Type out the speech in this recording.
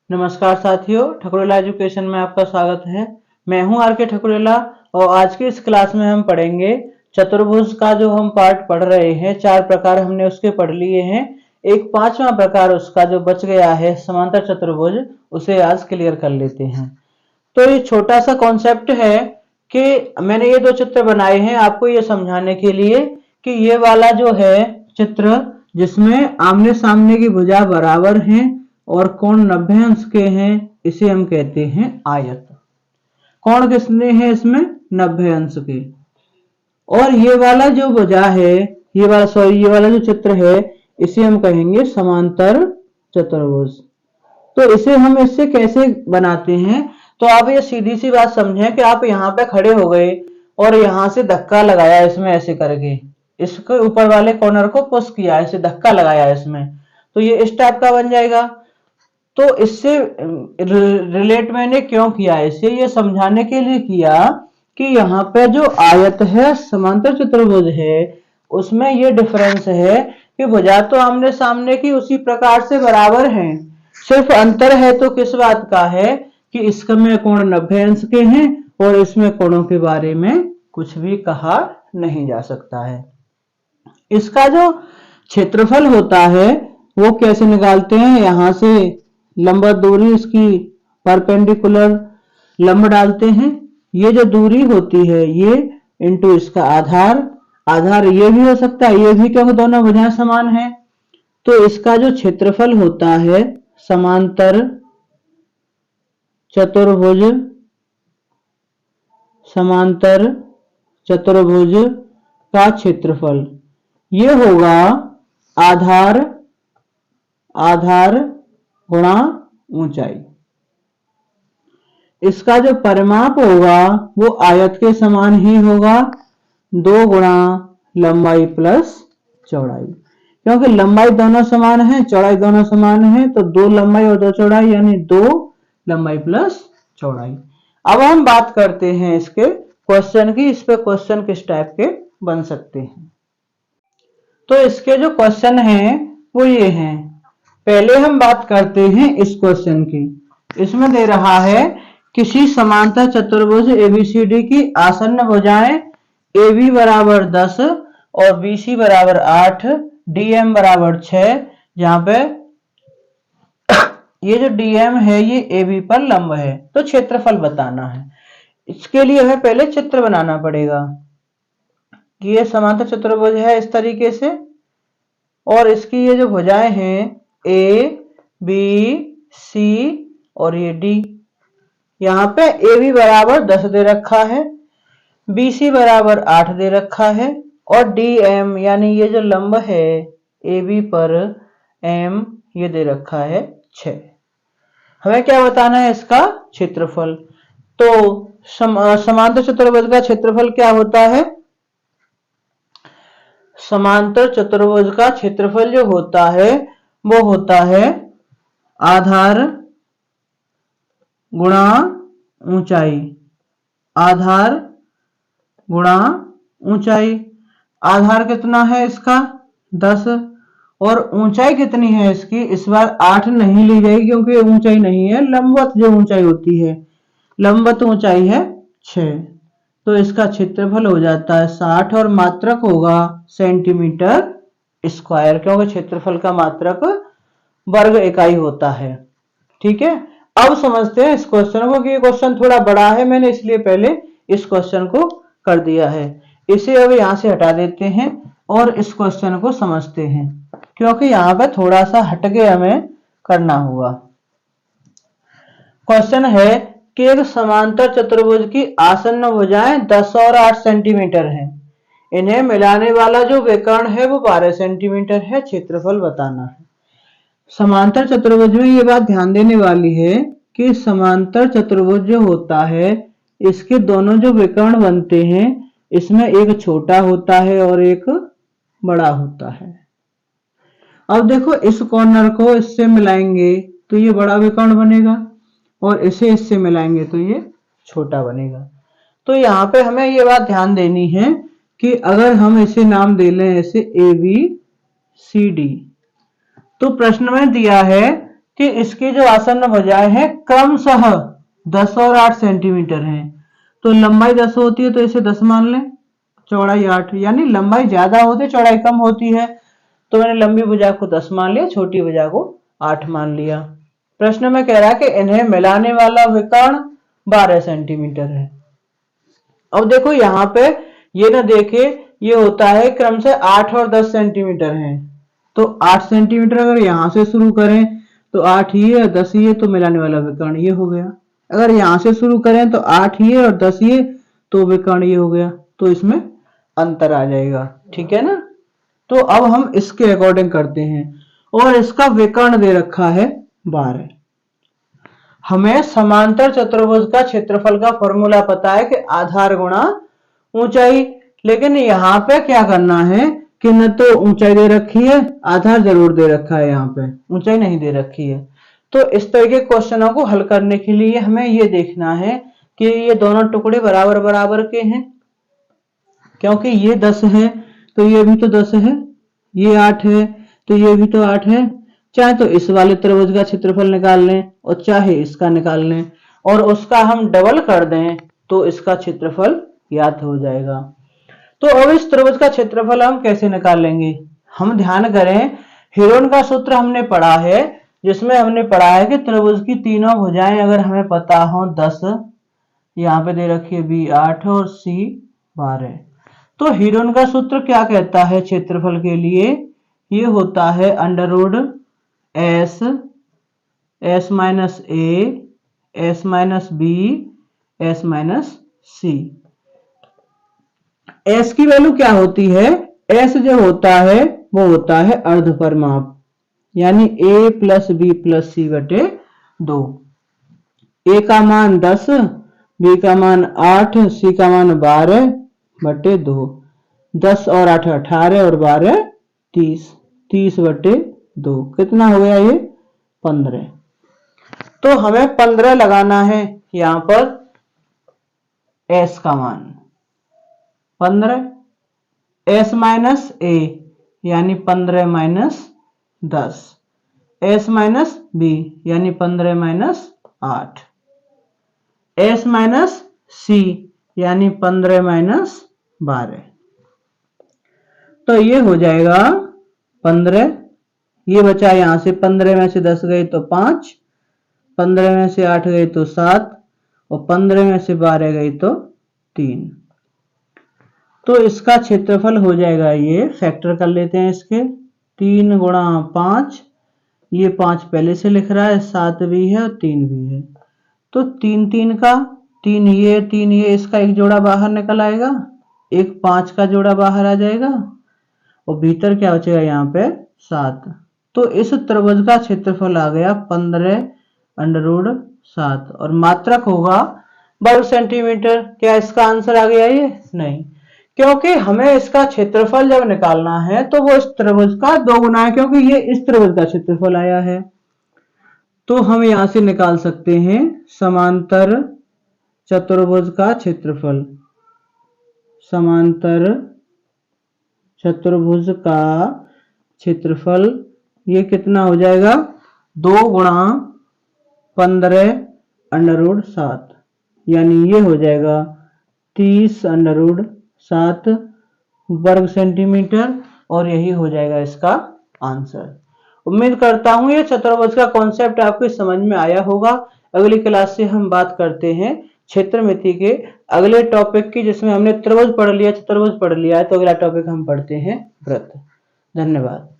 नमस्कार साथियों, ठकुरेला एजुकेशन में आपका स्वागत है। मैं हूं आर के ठकुरेला और आज की इस क्लास में हम पढ़ेंगे चतुर्भुज का जो हम पार्ट पढ़ रहे हैं। 4 प्रकार हमने उसके पढ़ लिए हैं। एक 5वां प्रकार उसका जो बच गया है समांतर चतुर्भुज, उसे आज क्लियर कर लेते हैं। तो ये छोटा सा कॉन्सेप्ट है कि मैंने ये 2 चित्र बनाए हैं आपको ये समझाने के लिए कि ये वाला जो है चित्र जिसमें आमने सामने की भुजा बराबर हैं और कोण 90 अंश के हैं, इसे हम कहते हैं आयत। कोण कितने हैं इसमें? 90 अंश के। और ये वाला जो भुजा है, ये वाला जो चित्र है, इसे हम कहेंगे समांतर चतुर्भुज। तो इसे हम इससे कैसे बनाते हैं? तो आप ये सीधी सी बात समझें कि आप यहाँ पे खड़े हो गए और यहाँ से धक्का लगाया इसमें ऐसे करके, इसके ऊपर वाले कॉर्नर को पुश किया, ऐसे धक्का लगाया इसमें, तो ये इस टाइप का बन जाएगा। तो इससे रिलेट मैंने क्यों किया? इसे ये समझाने के लिए किया कि यहाँ पे जो आयत है समांतर चतुर्भुज है, उसमें ये डिफरेंस है कि भुजा तो आमने सामने की उसी प्रकार से बराबर हैं, सिर्फ अंतर है तो किस बात का है कि इसमें कोण 90 अंश के हैं और इसमें कोणों के बारे में कुछ भी कहा नहीं जा सकता है। इसका जो क्षेत्रफल होता है वो कैसे निकालते हैं? यहां से लंबवत दूरी इसकी परपेंडिकुलर लंब डालते हैं, ये जो दूरी होती है ये इंटू इसका आधार ये भी हो सकता है, ये भी, क्योंकि दोनों भुजाएं समान हैं। तो इसका जो क्षेत्रफल होता है समांतर चतुर्भुज का क्षेत्रफल ये होगा आधार गुणा ऊंचाई। इसका जो परिमाप होगा वो आयत के समान ही होगा, 2 गुणा लंबाई प्लस चौड़ाई। क्योंकि लंबाई दोनों समान है, चौड़ाई दोनों समान है, तो 2 लंबाई और 2 चौड़ाई यानी 2 लंबाई प्लस चौड़ाई। अब हम बात करते हैं इसके क्वेश्चन की, इस पे क्वेश्चन किस टाइप के बन सकते हैं। तो इसके जो क्वेश्चन हैं वो ये हैं। पहले हम बात करते हैं इस क्वेश्चन की। इसमें दे रहा है किसी समांतर चतुर्भुज एबीसीडी की आसन्न भुजाएं AB बराबर 10 और BC बराबर 8, DM बराबर 6, जहां पे ये जो DM है ये AB पर लंब है, तो क्षेत्रफल बताना है। इसके लिए हमें पहले चित्र बनाना पड़ेगा कि ये समांतर चतुर्भुज है इस तरीके से, और इसकी ये जो भुजाएं हैं A, B, C और ये D। यहाँ पे AB बराबर 10 दे रखा है, BC बराबर 8 दे रखा है, और DM यानी ये जो लंब है AB पर M ये दे रखा है 6। हमें क्या बताना है? इसका क्षेत्रफल। तो समांतर चतुर्भुज का क्षेत्रफल क्या होता है? समांतर चतुर्भुज का क्षेत्रफल जो होता है वो होता है आधार गुणा ऊंचाई। आधार कितना है इसका? 10। और ऊंचाई कितनी है इसकी? इस बार 8 नहीं ली जाएगी क्योंकि ये ऊंचाई नहीं है, लंबवत जो ऊंचाई होती है, लंबवत ऊंचाई है 6। तो इसका क्षेत्रफल हो जाता है 60 और मात्रक होगा सेंटीमीटर स्क्वायर, क्योंकि क्षेत्रफल का मात्रक वर्ग इकाई होता है। ठीक है, अब समझते हैं इस क्वेश्चन को कि ये क्वेश्चन थोड़ा बड़ा है, मैंने इसलिए पहले इस क्वेश्चन को कर दिया है। इसे अब यहां से हटा देते हैं और इस क्वेश्चन को समझते हैं, क्योंकि यहां पे थोड़ा सा हटके हमें करना होगा। क्वेश्चन है कि एक समांतर चतुर्भुज की आसन्न भुजाएं 10 और 8 सेंटीमीटर हैं, इन्हें मिलाने वाला जो विकर्ण है वो 12 सेंटीमीटर है, क्षेत्रफल बताना है। समांतर चतुर्भुज में ये बात ध्यान देने वाली है कि समांतर चतुर्भुज जो होता है इसके दोनों जो विकर्ण बनते हैं इसमें एक छोटा होता है और एक बड़ा होता है। अब देखो, इस कॉर्नर को इससे मिलाएंगे तो ये बड़ा विकर्ण बनेगा और इसे इससे मिलाएंगे तो ये छोटा बनेगा। तो यहाँ पे हमें ये बात ध्यान देनी है कि अगर हम इसे नाम दे लें ऐसे ABCD, तो प्रश्न में दिया है कि इसकी जो आसन्न भुजाएं हैं क्रमशः 10 और 8 सेंटीमीटर हैं। तो लंबाई 10 होती है तो इसे 10 मान लें, चौड़ाई 8, यानी लंबाई ज्यादा होती है चौड़ाई कम होती है। तो मैंने लंबी भुजा को 10 मान लिया, छोटी भुजा को 8 मान लिया। प्रश्न में कह रहा है कि इन्हें मिलाने वाला विकर्ण 12 सेंटीमीटर है। अब देखो यहाँ पे ये ना देखे, ये होता है क्रम से 8 और 10 सेंटीमीटर है। तो 8 सेंटीमीटर अगर यहां से शुरू करें तो 8 ये और 10 ये, तो मिलाने वाला विकर्ण ये हो गया। अगर यहां से शुरू करें तो 8 ये और 10 ये, तो विकर्ण ये हो गया। तो इसमें अंतर आ जाएगा, ठीक है ना। तो अब हम इसके अकॉर्डिंग करते हैं, और इसका विकर्ण दे रखा है 12। हमें समांतर चतुर्भुज का क्षेत्रफल का फॉर्मूला पता है कि आधार गुणा ऊंचाई, लेकिन यहाँ पे क्या करना है कि न तो ऊंचाई दे रखी है, आधार जरूर दे रखा है, यहाँ पे ऊंचाई नहीं दे रखी है। तो इस तरह के क्वेश्चनों को हल करने के लिए हमें ये देखना है कि ये दोनों टुकड़े बराबर बराबर के हैं, क्योंकि ये 10 है तो ये भी तो 10 है, ये 8 है तो ये भी तो 8 है। चाहे तो इस वाले त्रिभुज का क्षेत्रफल निकाल लें और चाहे इसका निकाल लें, और उसका हम डबल कर दें तो इसका क्षेत्रफल ज्ञात हो जाएगा। तो अब इस त्रिभुज का क्षेत्रफल हम कैसे निकालेंगे? हम ध्यान करें, हीरोन का सूत्र हमने पढ़ा है, जिसमें हमने पढ़ा है कि त्रिभुज की तीनों भुजाएं अगर हमें पता हो 10, यहाँ पे दे रखी है बी 8 और सी 12, तो हीरोन का सूत्र क्या कहता है क्षेत्रफल के लिए? ये होता है under root S, S minus A, S minus B, S minus C. S की वैल्यू क्या होती है? एस जो होता है वो होता है अर्धपरिमाप, यानी ए प्लस बी प्लस सी बटे 2। ए का मान 10, बी का मान 8, सी का मान 12 बटे 2। 10 और 8 18 और 12 30, 30 बटे 2 कितना हो गया? ये 15। तो हमें 15 लगाना है यहां पर एस का मान 15, एस माइनस ए यानी 15 माइनस 10, एस माइनस बी यानी 15 माइनस 8, एस माइनस सी यानी 15 माइनस 12। तो ये हो जाएगा 15, ये बचा यहां से 15 में से 10 गए तो 5, 15 में से 8 गए तो 7 और 15 में से 12 गई तो 3। तो इसका क्षेत्रफल हो जाएगा, ये फैक्टर कर लेते हैं इसके, 3 गुणा 5, ये 5 पहले से लिख रहा है, 7 भी है और 3 भी है। तो 3 3 का 3 ये, इसका एक जोड़ा बाहर निकल आएगा, एक 5 का जोड़ा बाहर आ जाएगा और भीतर क्या बचेगा यहाँ पे 7। तो इस त्रिभुज का क्षेत्रफल आ गया 15 अंडर रूट 7 और मात्रक होगा वर्ग सेंटीमीटर। क्या इसका आंसर आ गया? ये नहीं, क्योंकि हमें इसका क्षेत्रफल जब निकालना है तो वो इस त्रिभुज का 2 गुना है, क्योंकि ये इस त्रिभुज का क्षेत्रफल आया है। तो हम यहां से निकाल सकते हैं समांतर चतुर्भुज का क्षेत्रफल। समांतर चतुर्भुज का क्षेत्रफल ये कितना हो जाएगा? 2 गुणा 15 अंडर रूट 7, यानी ये हो जाएगा 30 अंडर रूट 7 वर्ग सेंटीमीटर, और यही हो जाएगा इसका आंसर। उम्मीद करता हूं ये चतुर्भुज का कॉन्सेप्ट आपको समझ में आया होगा। अगली क्लास से हम बात करते हैं क्षेत्रमिति के अगले टॉपिक की, जिसमें हमने त्रिभुज पढ़ लिया, चतुर्भुज पढ़ लिया है, तो अगला टॉपिक हम पढ़ते हैं वृत्त। धन्यवाद।